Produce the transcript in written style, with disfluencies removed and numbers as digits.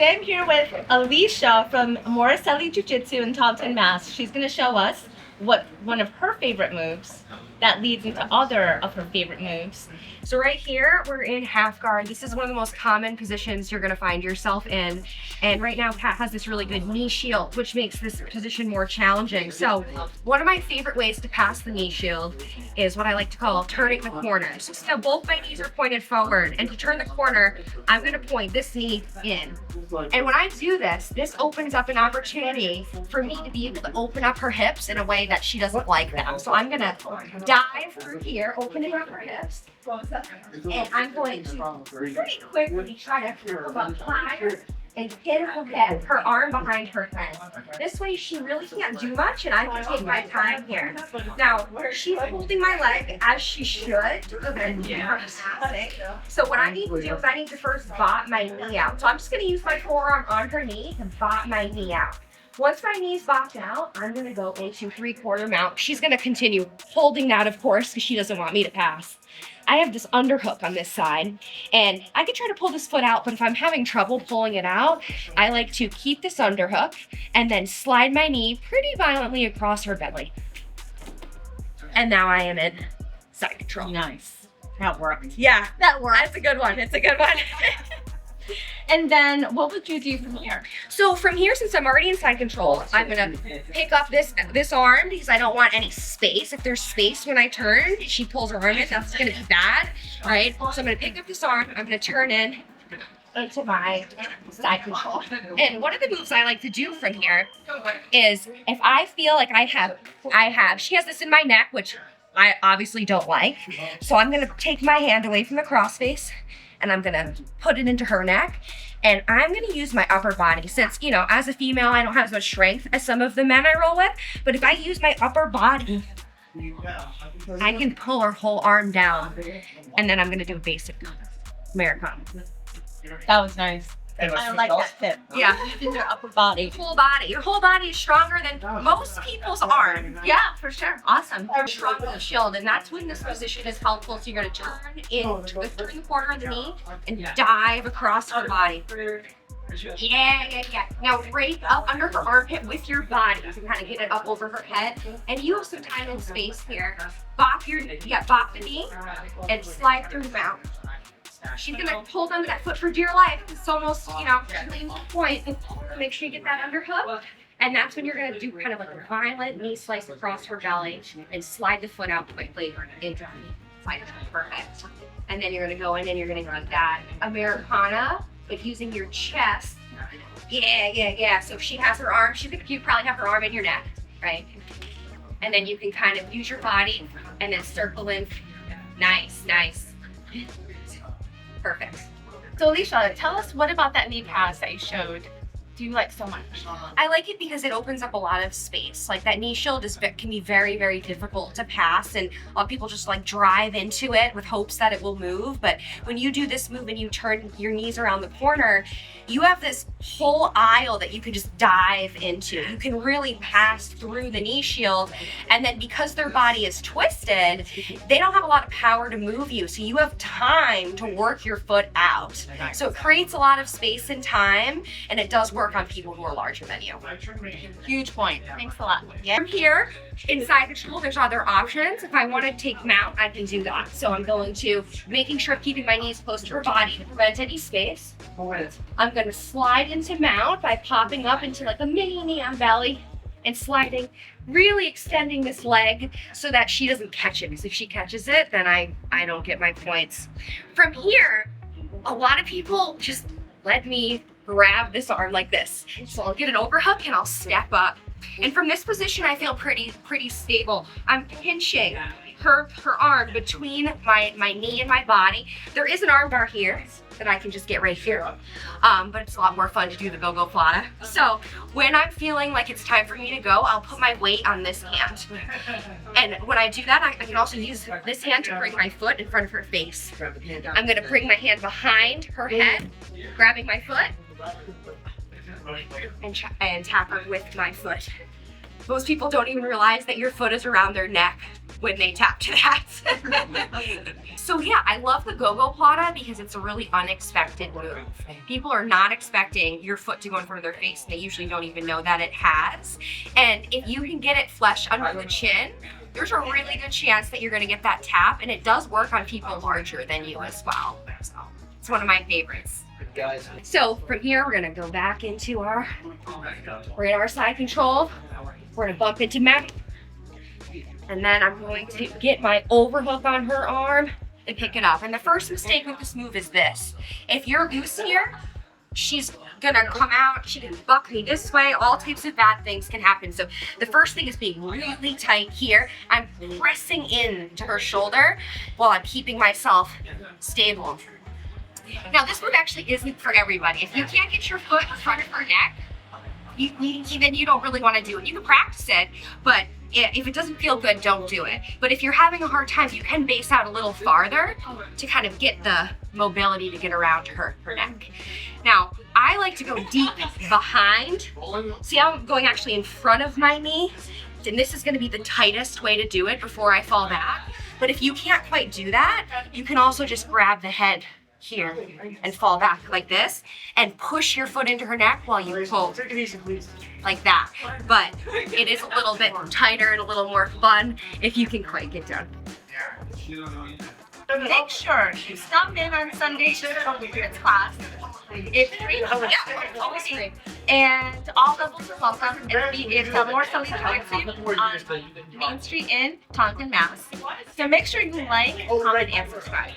I'm here with Alicia from Moricelli Jiu-Jitsu in Taunton, Mass. She's going to show us what one of her favorite moves that leads into other of her favorite moves. So right here, we're in half guard. This is one of the most common positions you're gonna find yourself in. And right now, Pat has this really good knee shield, which makes this position more challenging. So one of my favorite ways to pass the knee shield is what I like to call turning the corner. So both my knees are pointed forward, and to turn the corner, I'm gonna point this knee in. And when I do this, this opens up an opportunity for me to be able to open up her hips in a way that she doesn't like them. So I'm gonna dive through here, opening up her hips. And I'm going to pretty quickly try to come up higher and hit her head, her arm behind her head. This way she really can't do much and I can take my time here. Now, she's holding my leg as she should. So what I need to do is I need to first bot my knee out. So I'm just gonna use my forearm on her knee to bot my knee out. Once my knee's bopped out, I'm gonna go into 3/4 mount. She's gonna continue holding that, of course, because she doesn't want me to pass. I have this underhook on this side, and I can try to pull this foot out, but if I'm having trouble pulling it out, I like to keep this underhook and then slide my knee pretty violently across her belly. And now I am in side control. Nice. That worked. Yeah, That worked. that's a good one. It's a good one. And then what would you do from here? So from here, since I'm already in side control, I'm gonna pick up this arm because I don't want any space. If there's space when I turn, she pulls her arm in, that's gonna be bad, right? So I'm gonna pick up this arm, I'm gonna turn in into my side control. And one of the moves I like to do from here is if I feel like she has this in my neck, which I obviously don't like. So I'm gonna take my hand away from the crossface and I'm gonna put it into her neck. And I'm gonna use my upper body since, as a female, I don't have as much strength as some of the men I roll with. But if I use my upper body, I can pull her whole arm down. And then I'm gonna do a basic Americana. That was nice. I like that tip. Yeah. Using your upper body. Whole body. Your whole body is stronger than most people's arm. Yeah, for sure. Awesome. Strong with the shield, and that's when this position is helpful. So you're gonna turn into the 3/4 of the knee and dive across her body. Yeah. Now right up under her armpit with your body. You can kind of get it up over her head. And you have some time and space here. Bop the knee and slide through the mount. She's gonna hold onto that foot for dear life. It's almost, lean to the point. Make sure you get that underhook. And that's when you're gonna do kind of like a violent knee slice across her belly and slide the foot out quickly into her knee. Slide it, perfect. And then you're gonna go in and you're gonna run that Americana, but using your chest. Yeah. So if she has her arm, you probably have her arm in your neck, right? And then you can kind of use your body and then circle in. Nice. Perfect. So Alicia, tell us what about that knee pass that you showed do you like so much? I like it because it opens up a lot of space. Like that knee shield can be very, very difficult to pass, and a lot of people just like drive into it with hopes that it will move. But when you do this move and you turn your knees around the corner, you have this whole aisle that you can just dive into. You can really pass through the knee shield, and then because their body is twisted, they don't have a lot of power to move you. So you have time to work your foot out. So it creates a lot of space and time, and it does work on people who are larger than you. Huge point. Thanks a lot. Yeah. From here, inside control, there's other options. If I want to take mount, I can do that. So I'm going to, making sure I'm keeping my knees close to her body to prevent any space. I'm going to slide into mount by popping up into like a mini knee on belly and sliding, really extending this leg so that she doesn't catch it. Because if she catches it, then I don't get my points. From here, a lot of people just let me grab this arm like this. So I'll get an overhook and I'll step up. And from this position, I feel pretty stable. I'm pinching her arm between my knee and my body. There is an arm bar here that I can just get right here. But it's a lot more fun to do the Gogoplata. So when I'm feeling like it's time for me to go, I'll put my weight on this hand. And when I do that, I can also use this hand to bring my foot in front of her face. I'm gonna bring my hand behind her head, grabbing my foot, and tap her with my foot. Most people don't even realize that your foot is around their neck. when they tap to that. So yeah, I love the Gogoplata because it's a really unexpected move. People are not expecting your foot to go in front of their face, and they usually don't even know that it has. And if you can get it flush under the chin, there's a really good chance that you're gonna get that tap, and it does work on people larger than you as well. So it's one of my favorites. So from here, we're gonna go back into we're in our side control. We're gonna bump into Matt. And then I'm going to get my overhook on her arm and pick it up. And the first mistake with this move is this. If you're loose here, she's gonna come out, she can buck me this way, all types of bad things can happen. So the first thing is being really tight here. I'm pressing in to her shoulder while I'm keeping myself stable. Now this move actually isn't for everybody. If you can't get your foot in front of her neck, then you don't really want to do it. You can practice it, but if it doesn't feel good, don't do it. But if you're having a hard time, you can base out a little farther to kind of get the mobility to get around her neck. Now, I like to go deep behind. See how I'm going actually in front of my knee? And this is going to be the tightest way to do it before I fall back. But if you can't quite do that, you can also just grab the head here and fall back like this and push your foot into her neck while you pull like that. But it is a little bit tighter and a little more fun if you can quite get down. Make sure you stop in on Sunday for this class. It's free. Yeah, always free. And all levels are welcome. It's more Selly Jiu-Jitsu on Main Street in Taunton, Mass. So make sure you like, comment, and subscribe.